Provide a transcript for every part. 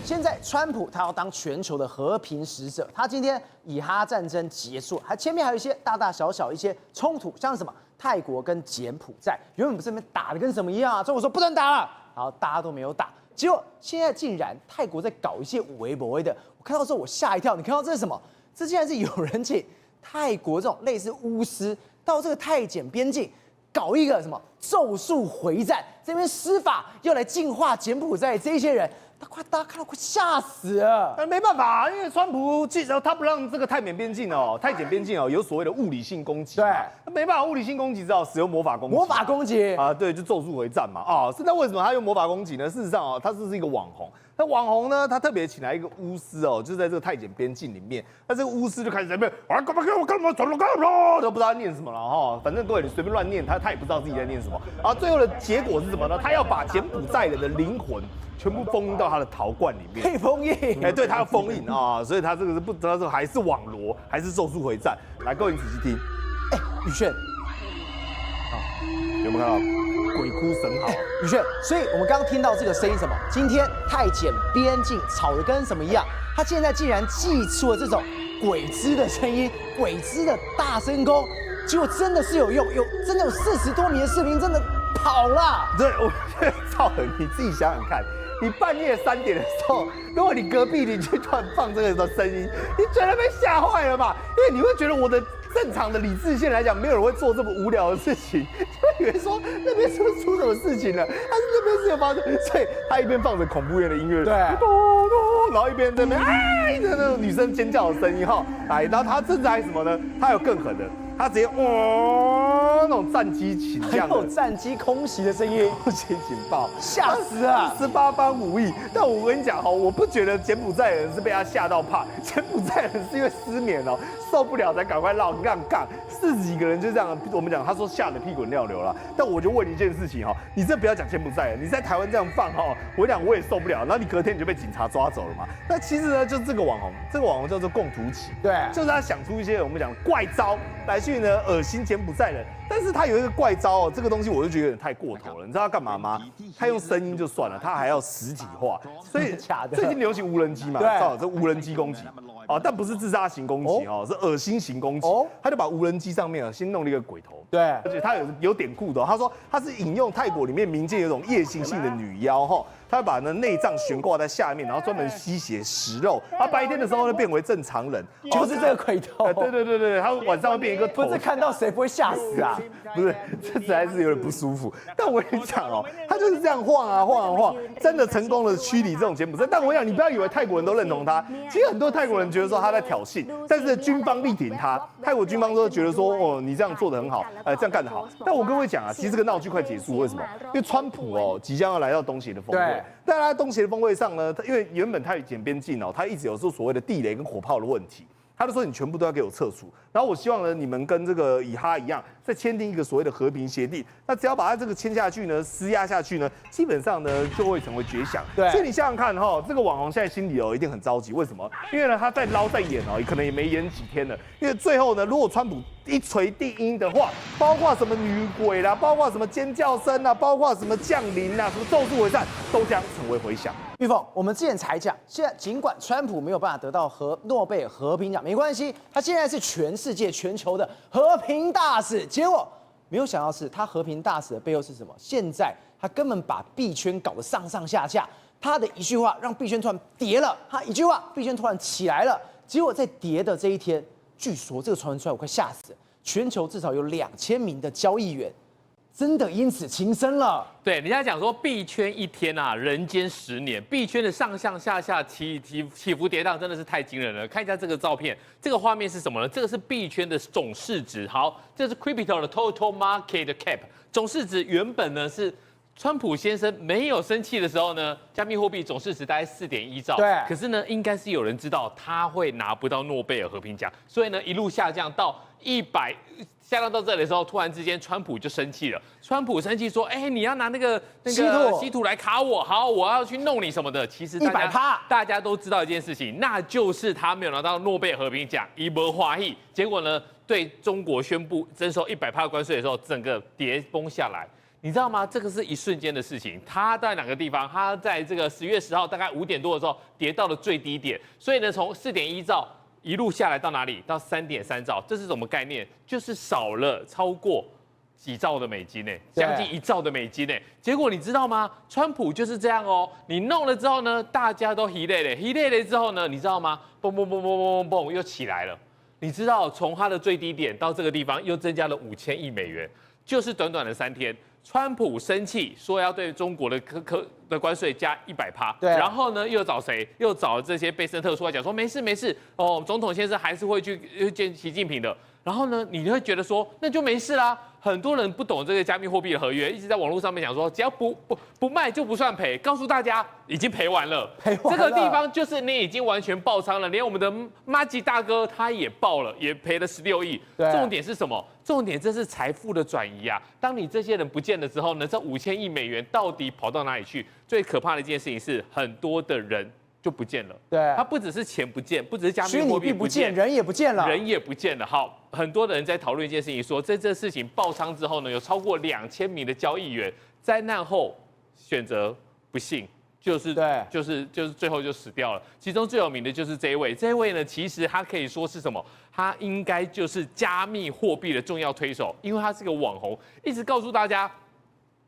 现在川普他要当全球的和平使者，他今天以哈战争结束，前面还有一些大大小小一些冲突，像什么泰国跟柬埔寨，原本不是那边打的跟什么一样啊？中国说不准打了，然后大家都没有打，结果现在竟然泰国在搞一些无为不为的，我看到之后我吓一跳，你看到这是什么？这竟然是有人请泰国这种类似巫师到这个泰柬边境。搞一个什么咒术回战，这边施法要来净化柬埔寨这些人，大家看到快吓死了。没办法，因为川普记者他不让这个泰缅边境泰柬边境有所谓的物理性攻击，对，没办法，物理性攻击只好使用魔法攻击。魔法攻击啊，对，就咒术回战嘛是那为什么他用魔法攻击呢？事实上他是一个网红。那网红呢？他特别请来一个巫师就是在这个泰柬边境里面。那这个巫师就开始在那边干嘛都不知道他念什么了反正对你随便乱念，他也不知道自己在念什么。然后最后的结果是什么呢？他要把柬埔寨人的灵魂全部封印到他的陶罐里面。可以封印？对，他要封印所以他这个是不知道这还是网罗还是咒术回战。来，各位你仔细听。宇轩，有没有看到？鬼哭神嚎，宇轩，所以我们刚刚听到这个声音什么？今天泰柬边境吵得跟什么一样？他现在竟然祭出了这种鬼之的声音，鬼之的大声公，结果真的是有用，真的有40多名的士兵真的跑了。对，我觉得赵恒，你自己想想看，你半夜3点的时候，如果你隔壁邻居突然放这个的声音，你绝对被吓坏了吧？因为你会觉得我的正常的理智线来讲，没有人会做这么无聊的事情，就会以为说那边是不是出什么事情了？但是那边是有发生，所以他一边放着恐怖片的音乐，对，然后一边在那边那种女生尖叫的声音然后他甚至还什么呢？他有更狠的。他直接那种战机起降，还有战机空袭的声音，空袭警报，吓死了！18般武艺，但我跟你讲我不觉得柬埔寨人是被他吓到怕，柬埔寨人是因为失眠受不了才赶快让40几个人就这样，我们讲他说吓得屁滚尿流了。但我就问你一件事情你这不要讲柬埔寨人，你在台湾这样放我讲我也受不了，然后你隔天你就被警察抓走了嘛。那其实呢，就是这个网红叫做共图奇，对，就是他想出一些我们讲怪招来去呢恶心柬埔寨人，但是他有一个怪招这个东西我就觉得有点太过头了。你知道他干嘛吗？他用声音就算了，他还要实体化，所以最近流行无人机嘛，这无人机攻击但不是自杀型攻击是恶心型攻击。他就把无人机上面先弄了一个鬼头，对，而且他有典故的他说他是引用泰国里面民间有一种夜行性的女妖他把内脏悬挂在下面，然后专门吸血食肉。他白天的时候呢变为正常人，就是这个鬼头。对，他晚上会变一个头。不是看到谁不会吓死啊？不是，这实在是有点不舒服。但我跟你讲他就是这样晃，真的成功的驱离这种柬埔寨。但我讲，你不要以为泰国人都认同他，其实很多泰国人觉得说他在挑衅，但是军方力挺他。泰国军方都觉得说你这样做得很好，这样干得好。但我跟各位讲其实这个闹剧快结束，为什么？因为川普即将要来到东协的峰会。但他在东协的峰会上呢，因为原本泰柬边境他一直有所谓的地雷跟火炮的问题。他就说你全部都要给我撤除，然后我希望呢你们跟这个以哈一样，再签订一个所谓的和平协定。那只要把它这个签下去呢，施压下去呢，基本上呢就会成为绝响。对，所以你想想看这个网红现在心里一定很着急，为什么？因为呢他在捞在演可能也没演几天了。因为最后呢，如果川普一锤定音的话，包括什么女鬼啦，包括什么尖叫声啊，包括什么降临啊，什么咒术回战，都将成为回响。玉凤，我们之前才讲，现在尽管川普没有办法得到诺贝尔和平奖，没关系，他现在是全世界全球的和平大使。结果没有想到是他和平大使的背后是什么？现在他根本把币圈搞得上上下下，他的一句话让币圈突然跌了，他一句话币圈突然起来了。结果在跌的这一天，据说这个传闻出来，我快吓死了，全球至少有2000名的交易员。真的因此轻生了。对，人家讲说币圈一天人间10年，币圈的上上下下起伏跌宕，真的是太惊人了。看一下这个照片，这个画面是什么呢？这个是币圈的总市值。好，这是 Crypto 的 Total Market Cap 总市值，原本呢是。川普先生没有生气的时候呢，加密货币总市值大概4.1兆。对。可是呢，应该是有人知道他会拿不到诺贝尔和平奖，所以呢一路下降到100，下降到这里的时候，突然之间川普就生气了。川普生气说：“你要拿那个稀土来卡我，好，我要去弄你什么的。”其实大家都知道一件事情，那就是他没有拿到诺贝尔和平奖，一波花艺。结果呢，对中国宣布征收100%关税的时候，整个跌崩下来。你知道吗？这个是一瞬间的事情。它在哪个地方？它在这个10月10号大概5点多的时候跌到了最低点，所以呢，从4.1兆一路下来到哪里？到3.3兆，这是什么概念？就是少了超过几兆的美金呢，将近1兆的美金呢。结果你知道吗？川普就是这样哦，你弄了之后呢，大家都疲累了之后呢，你知道吗？嘣嘣嘣嘣嘣嘣嘣又起来了。你知道从它的最低点到这个地方又增加了5000亿美元，就是短短的3天。川普生气说要对中国的关税加100%，对，然后呢又找谁？又找这些贝森特出来讲说没事哦，总统先生还是会去见习近平的。然后呢，你会觉得说那就没事啦。很多人不懂这个加密货币的合约，一直在网络上面讲说，只要不卖就不算赔。告诉大家，已经赔完了。这个地方就是你已经完全爆仓了，连我们的马吉大哥他也爆了，也赔了16亿。重点是什么？重点这是财富的转移啊！当你这些人不见了之后呢，这5000亿美元到底跑到哪里去？最可怕的一件事情是，很多的人就不见了。对，它不只是钱不见，不只是加密货币不见，人也不见了，人也不见了。好，很多的人在讨论一件事情，说在这事情爆仓之后呢，有超过2000名的交易员灾难后选择不幸，就是最后就死掉了。其中最有名的就是这一位呢，其实他可以说是什么？他应该就是加密货币的重要推手，因为他是个网红，一直告诉大家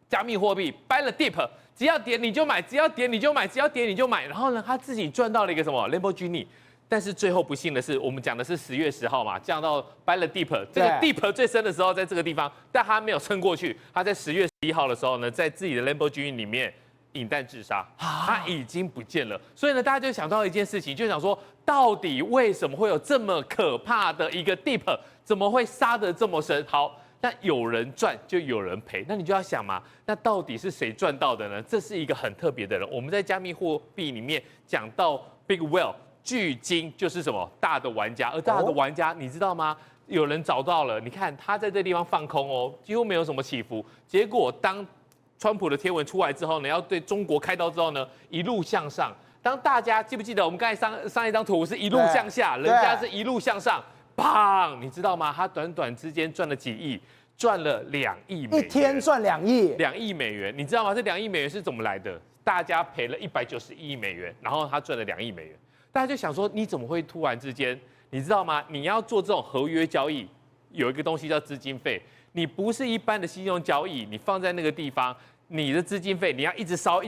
加密货币 buy the dip。只要跌你就买，只要跌你就买，只要跌你就买。然后呢，他自己赚到了一个什么 Lamborghini， 但是最后不幸的是，我们讲的是10月10号嘛，降到 buy the dip， 这个 dip 最深的时候在这个地方，但他没有撑过去。他在10月11号的时候呢，在自己的 Lamborghini 里面引弹自杀，他已经不见了。所以呢，大家就想到一件事情，就想说，到底为什么会有这么可怕的一个 dip， 怎么会杀得这么深？好。那有人赚就有人赔，那你就要想嘛，那到底是谁赚到的呢？这是一个很特别的人。我们在加密货币里面讲到 Big Whale 巨鲸就是什么大的玩家，而大的玩家你知道吗？有人找到了，你看他在这地方放空哦，几乎没有什么起伏。结果当川普的贴文出来之后呢，要对中国开刀之后呢，一路向上。当大家记不记得我们刚才上一张图是一路向下，人家是一路向上。砰！你知道吗？他短短之间赚了几亿，赚了2亿美元，一天赚2亿，2亿美元，你知道吗？这2亿美元是怎么来的？大家赔了191亿美元，然后他赚了2亿美元，大家就想说，你怎么会突然之间？你知道吗？你要做这种合约交易，有一个东西叫资金费，你不是一般的信用交易，你放在那个地方，你的资金费你要一直烧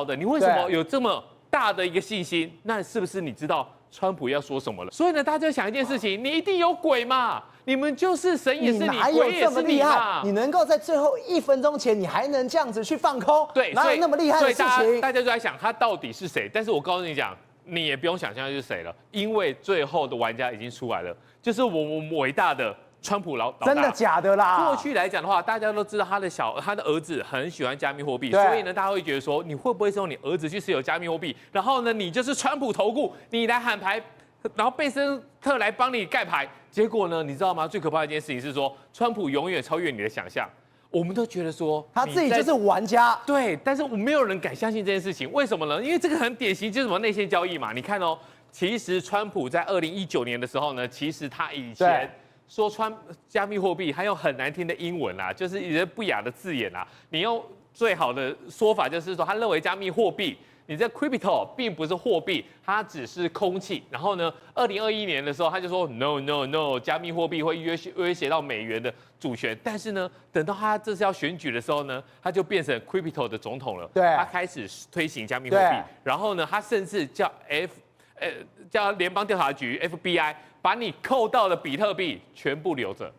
的，你为什么有这么大的一个信心？那是不是你知道？川普要说什么了？所以呢，大家就想一件事情：你一定有鬼嘛！你们就是神也是你，鬼也是你嘛！你能够在最后1分钟前，你还能这样子去放空，对，哪有那么厉害的事情？大家就在想他到底是谁？但是我告诉你讲，你也不用想象是谁了，因为最后的玩家已经出来了，就是我们伟大的川普老大。真的假的啦？过去来讲的话，大家都知道他的儿子很喜欢加密货币，所以呢，大家会觉得说，你会不会是用你儿子去持有加密货币？然后呢，你就是川普投顾，你来喊牌。然后贝森特来帮你盖牌，结果呢，你知道吗？最可怕的一件事情是说，川普永远超越你的想象。我们都觉得说他自己就是玩家，对，但是没有人敢相信这件事情，为什么呢？因为这个很典型，就是什么内线交易嘛。你看哦，其实川普在2019年的时候呢，其实他以前说加密货币，他用很难听的英文啦，就是一些不雅的字眼啦。你用最好的说法就是说，他认为加密货币。你这 crypto 并不是货币，它只是空气。然后呢，2021年的时候，他就说 no， 加密货币会威胁到美元的主权。但是呢，等到他这次要选举的时候呢，他就变成 crypto 的总统了。对，他开始推行加密货币。然后呢，他甚至叫联邦调查局 FBI 把你扣到的比特币全部留着。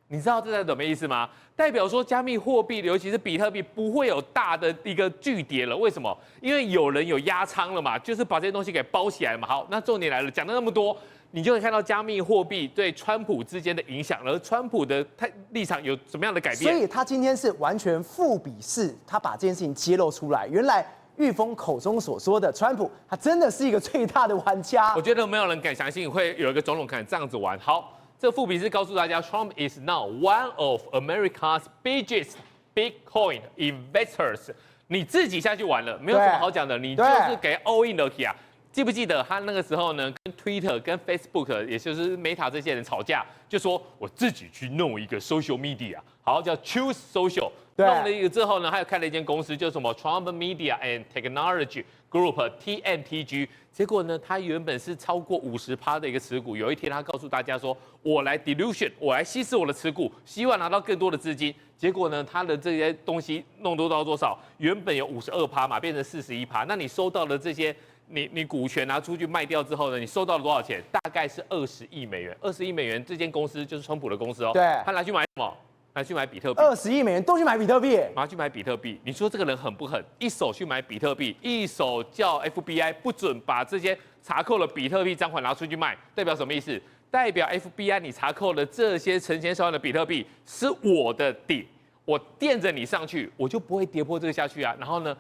你知道这代表什么意思吗？代表说加密货币，尤其是比特币，不会有大的一个巨跌了。为什么？因为有人有压仓了嘛，就是把这些东西给包起来了嘛。好，那重点来了，讲了那么多，你就会看到加密货币对川普之间的影响，而川普的立场有什么样的改变？所以他今天是完全复比式，他把这件事情揭露出来。原来玉峰口中所说的川普，他真的是一个最大的玩家。我觉得没有人敢相信会有一个总统敢这样子玩。好。这富比士告诉大家 ，Trump is now one of America's biggest Bitcoin investors。你自己下去玩了，没有什么好讲的，你就是给 all in 的 key 啊。记不记得他那个时候呢，跟 Twitter、跟 Facebook， 也就是 Meta 这些人吵架，就说我自己去弄一个 social media， 好叫 Choose Social。对弄了一个之后呢，他又开了一间公司，叫什么 Trump Media and Technology Group (TMTG)。结果呢，他原本是超过50%的一个持股，有一天他告诉大家说：“我来 dilution， 我来稀释我的持股，希望拿到更多的资金。”结果呢，他的这些东西弄到多少？原本有52%嘛，变成41%。那你收到的这些，你股权拿出去卖掉之后呢，你收到了多少钱？大概是20亿美元。20亿美元，这间公司就是川普的公司哦。对，他拿去买什么？拿去买比特币。20亿美元都去买比特币，拿去买比特币。你说这个人狠不狠？一手去买比特币，一手叫 FBI 不准把这些查扣了比特币账款拿出去卖，代表什么意思？代表 FBI 你查扣的这些成千上万的比特币是我的底，我垫着你上去，我就不会跌破这个下去啊。然后呢，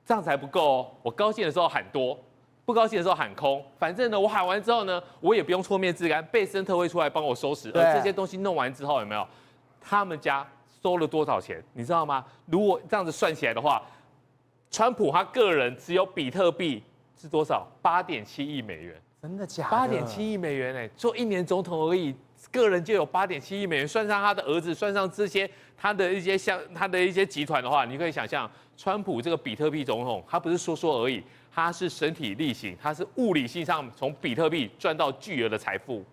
这样子还不够哦，我高兴的时候喊多，不高兴的时候喊空，反正呢，我喊完之后呢，我也不用搓面自干，贝森特会出来帮我收拾。而这些东西弄完之后，有没有？他们家收了多少钱？你知道吗？如果这样子算起来的话，川普他个人持有比特币是多少？8.7亿美元。真的假的？8.7亿美元哎，做1年总统而已，个人就有8.7亿美元，算上他的儿子，算上这些他的一些集团的话，你可以想象，川普这个比特币总统，他不是说说而已，他是身体力行，他是物理性上从比特币赚到巨额的财富。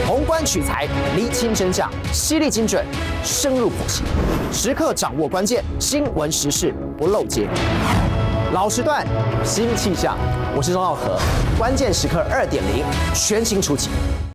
宏观取材，厘清真相，犀利精准，深入剖析，时刻掌握关键，新闻时事不漏接。老时段，新气象，我是钟耀和，关键时刻2.0，全新出击。